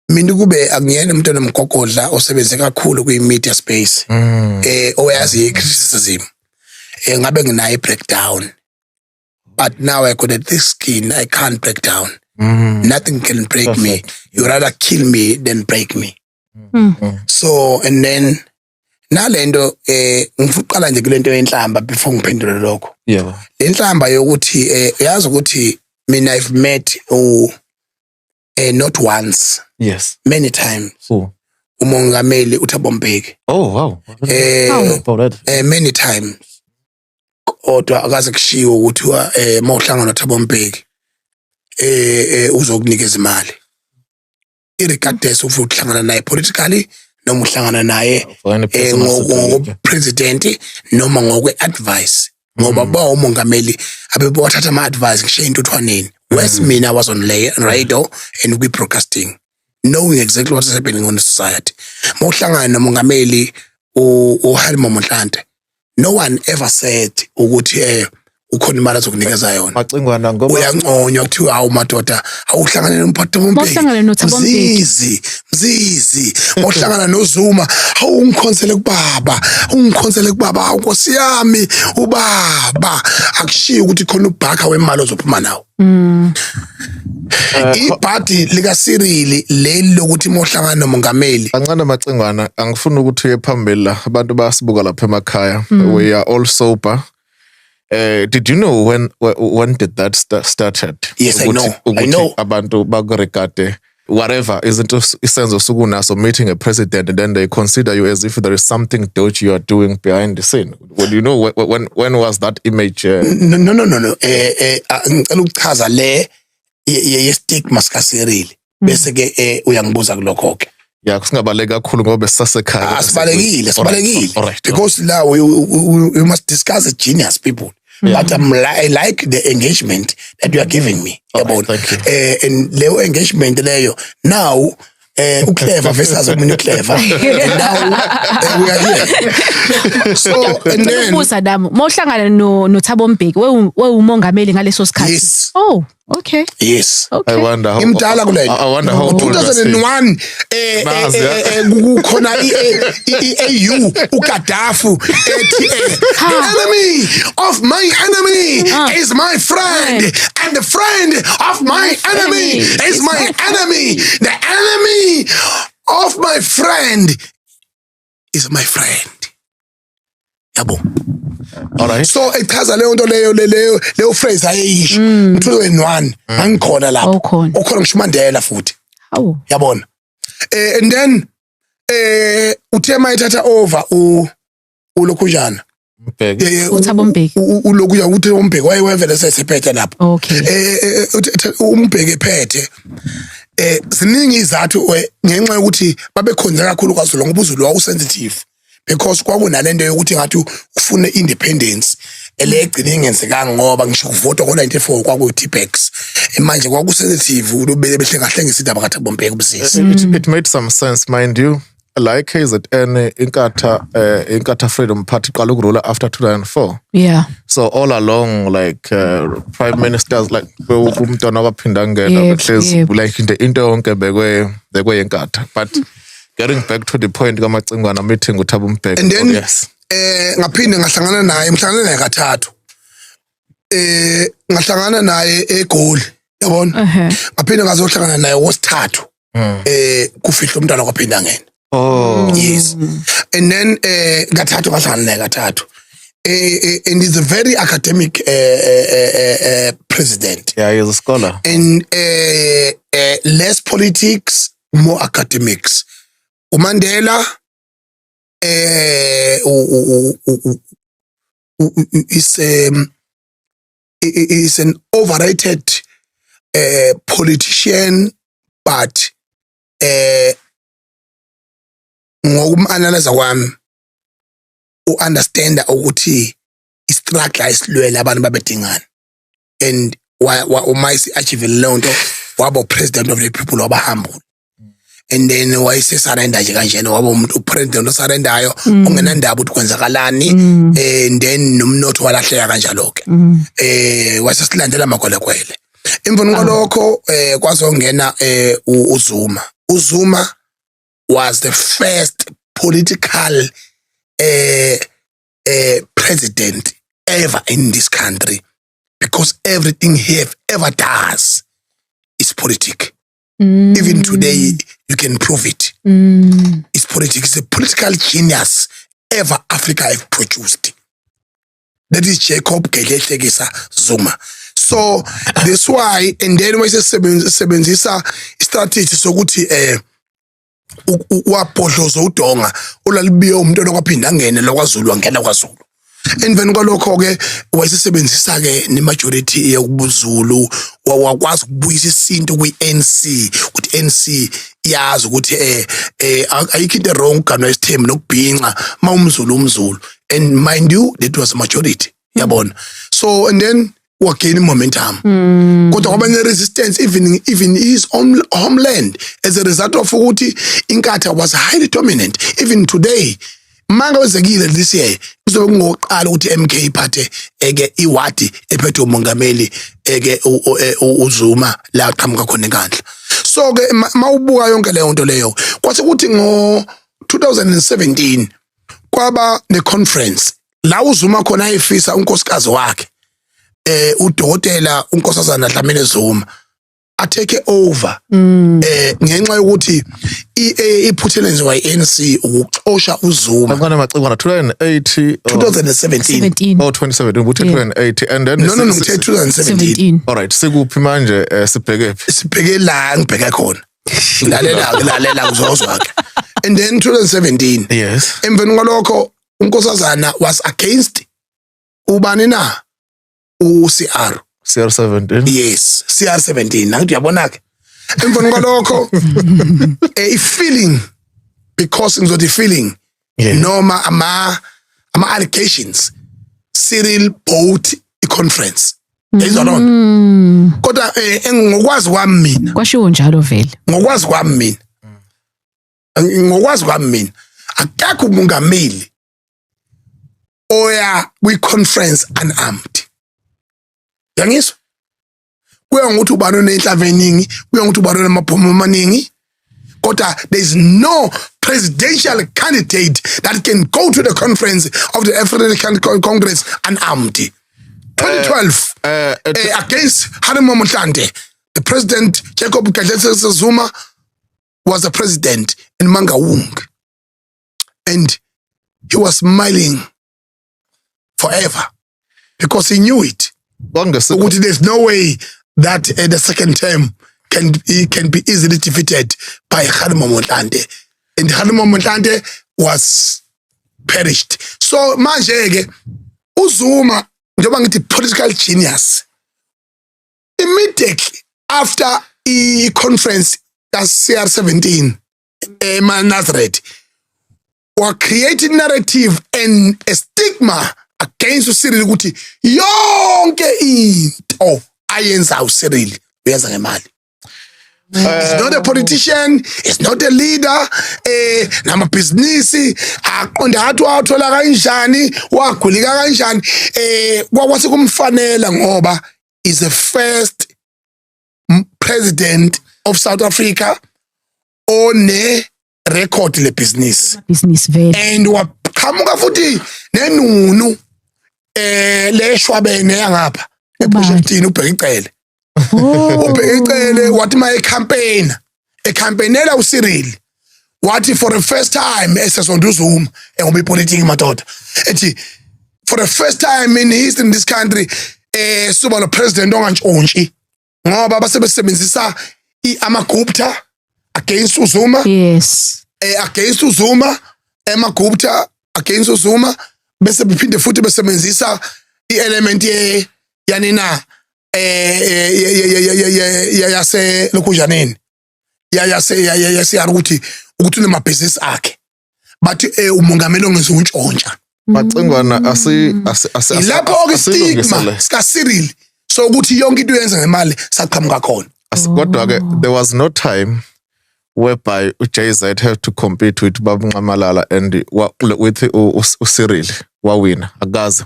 mina kube akungiyena umuntu onomgogodla osebenze kakhulu kwi-media space oyazi i-criticism ngabe nginayo i-breakdown but now I got a thick skin, I can't break down. Nothing can break me. You rather kill me than break me. So and then nalento ngifuqala nje kulento yenhlamba before ngiphendule lokho. Yeah. Le nhlamba yokuthi yazi ukuthi mina I've met not once. Yes. Many times. So umongameli uThabo Mbeki. Oh wow. Many times. Kodwa akaze kushiwo ukuthi mawuhlangana noThabo Mbeki uzokunikeza imali. Irregardless of ukuhlangana naye politically noma uhlangana naye ngopresident noma ngokwe-advice ngoba ba umongameli abebothatha ama-advice ngishiya intuthwaneni. Whereas mina was on radio and we broadcasting knowing exactly what is happening on the society. Mawuhlangana nomongameli uHalimo Mohlante, no one ever said ukuthi ukhona imali azokunikeza yona. Macingwana ngoba uyanconywa kuthiwa awu madoda awuhlangane nomphathi Mbeki. Mzizi mawuhlangana noZuma awungikhonsele kubaba Nkosi yami ubaba akushiya ukuthi khona ubhakha wemali ozophuma nawo. Ibhadi lika Cyril leli lokuthi mawuhlangana nomongameli kancane macingwana angifuni ukuthi uye phambili la abantu bayasibuka lapha emakhaya. We are all sober. Did you know when did that started? Yes, I know. Abantu bakuregade whatever izinto isenzo sukunaso meeting a president and then they consider you as if there is something dodgy you are doing behind the scene. Well, you know when was that image? No. Ngicela ukuchaza le ye stigma sika Cyril bese ke uyangibuza kulokho ke. Yeah, kusingabaleka kakhulu ngoba sisasekhaya. Sibalekile because now we must discuss as genius people. Yeah. But I like the engagement that you are giving me. Thank you. And leyo engagement leyo now uclever versus clever. And now we are here. So and then Sadam mawuhlangana noThabo Mbeki we umongameli ngaleso sikhathi. Yes. Oh, okay. Yes. Okay. I wonder how old 2001 kukhona iAU uGaddafi ethi the enemy of my enemy is my friend and the friend of my enemy is my enemy. The enemy of my friend is my friend. Yabo. All right. So ichaza leyo nto leyo phrase ayisho 2001 angikhona lapho ukhona ngisho Mandela futhi. Hawu. Yabona. And then uThema ethatha over uLokhujana Mbeki. uThabo Mbeki. Ulokuya uthi uMbeki wayevele sesephethe lapho. Okay. uMbeki ephethe ziningi izathu ngenxa yokuthi babekhonza kakhulu kwaZulu ngoba uZulu wawusensitive because kwakunalento yokuthi ngathi ufune independence elegcina ingenzekanga ngoba ngisho kuvota ngo94 kwakuyi-T-Pex manje kwakusensitive ubele behle kahle ngesidaba kaThabo Mbeki ubusisi. It made some sense, mind you. Like KZN Inkatha Freedom Party qala ukurula after 2004. Yeah. So all along like prime ministers like umntwana waphinda ngena behlezi like into yonke bekwe Inkatha. But getting back to the point kaMacingwana meeting uThabo Mbeki. And then yes. Ngaphinde ngahlangana naye kathathu. Ngahlangana naye eGoli yabona. Ngaphinde ngazohlangana naye wosithathu. Kufihla umntwana kwaphinda ngena. Oh. Yes. And then kathathu ngahlangana naye kathathu. And he's a very academic president. Yeah, he's a scholar. And less politics, more academics. uMandela is an overrated politician, but ngokumanalyze kwami understand ukuthi istruggle isilwela abantu babedingana and why achieve lonto waba president of the people waba humble. And then wayesesarenda nje kanjena waba umuntu upresident osarendayo ongenandaba ukuthi kwenzakalani and then nomnotho walahleka kanjalo ke wasesilandela amakwelekwele emveni kwalokho kwazongena uZuma uZuma was the first political president ever in this country, because everything he ever does is politic. Even today, you can prove it. It's politics. It's a political genius ever Africa have produced. That is Jacob Gedleyihlekisa Zuma. So that's why, and then when sebenzisa strategy sokuthi waphodloza udonga olalibiye umuntu okwaphinda angene lokwaZulu wangena kwaZulu. Emveni kwalokho ke wayesebenzisa ke nemajority yokubuZulu wakwazi ukubuyisa isinto kwi-ANC ukuthi ANC yazi ukuthi ayikho into wrong kana isithembu nokubhinqa umZulu, and mind you that was a majority yabona. So and then wagain momentum kodwa kwabanye resistance even his own homeland as a result of ukuthi inkatha was highly dominant. Even today manga wezekile this year kuzobe kungoqala ukuthi MK iphathe eke iwadi ephethe umongameli eke uZuma la qhamuka khona enkandla. So ke mawubuka yonke leyo nto leyo kwathi ukuthi ngo 2017 kwaba ne conference la uZuma khona ayifisa unkosikazi wakhe udokotela unkosazana Dlamini Zuma atake over ngenxa yokuthi iphuthe lenziwa iANC ukuxosha uZuma akona macingwana 2017 oh 2017 ukuthi 2018 and then no 2017 all right sikuphi manje sibheke la ngibheka khona lalela uzozwakhe. And then 2017 yes emveni kwalokho unkosazana was against ubani na CR17 yes CR17 nangithi uyabona ke emveni kwalokho feeling because ngizothi feeling noma ama allegations Cyril bought a conference yizona kodwa ngokwazi kwami mina kwashiwo njalo vele ngokwazi kwami mina akakho umongameli oya kwi conference unarmed. Yangizwa kuya ngokuthi ubani onenhlava eningi kuya ngokuthi ubani onamabhomu amaningi kodwa there is no presidential candidate that can go to the conference of the African Congress unarmed. 2012 against Harimo Motlanthe, the president Jacob Gedleyihlekisa Zuma was the president in Mangaung, and he was smiling forever because he knew it. There's no way that the second term can be easily defeated by Harimo Motlanthe, and Harimo Motlanthe was perished. So manje uZuma njengoba ngithi political genius, immediately after the conference CR17 Nazareth were creating narrative and a stigma against uCyril ukuthi yonke into ayenza uCyril uyenza ngemali. He's not a politician, he's not a leader, namabhizinisi aqonda hathi wathola kanjani wagulika kanjani kwakwase kumfanela ngoba is the first president of South Africa on record le business vele and waqhamuka futhi nenunu leshwabene yangapha eprojectini ubheka icele ubheka icele wathi ma ecampaignela uCyril wathi for the first time esesonto uZuma ngoba ipolitiki madoda ethi for the first time in history in this country suba lo president ongantshontshi ngoba basebenzisa amaGupta against uZuma. Yes. Against uZuma, amaGupta against uZuma, bese bephinde futhi besebenzisa i-element yanina yase lokujaneni. Yase ukuthi nemabhizinisi akhe. Bathi umongameli ongenza untshontsha. Macingwana lapho ke stigma ska Cyril so ukuthi yonke into yenza ngemali saqhamuka khona. Kodwa ke there was no time whereby uJZ had to compete with Babu Nxamalala and with uCyril wawina akaze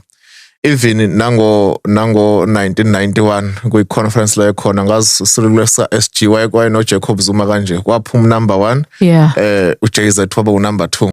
even nango 1991 kwi conference la ekhona ngazi Silulesa SG waye no Jacob Zuma kanje kwaphuma number 1 Yeah. uJayZ waba number 2.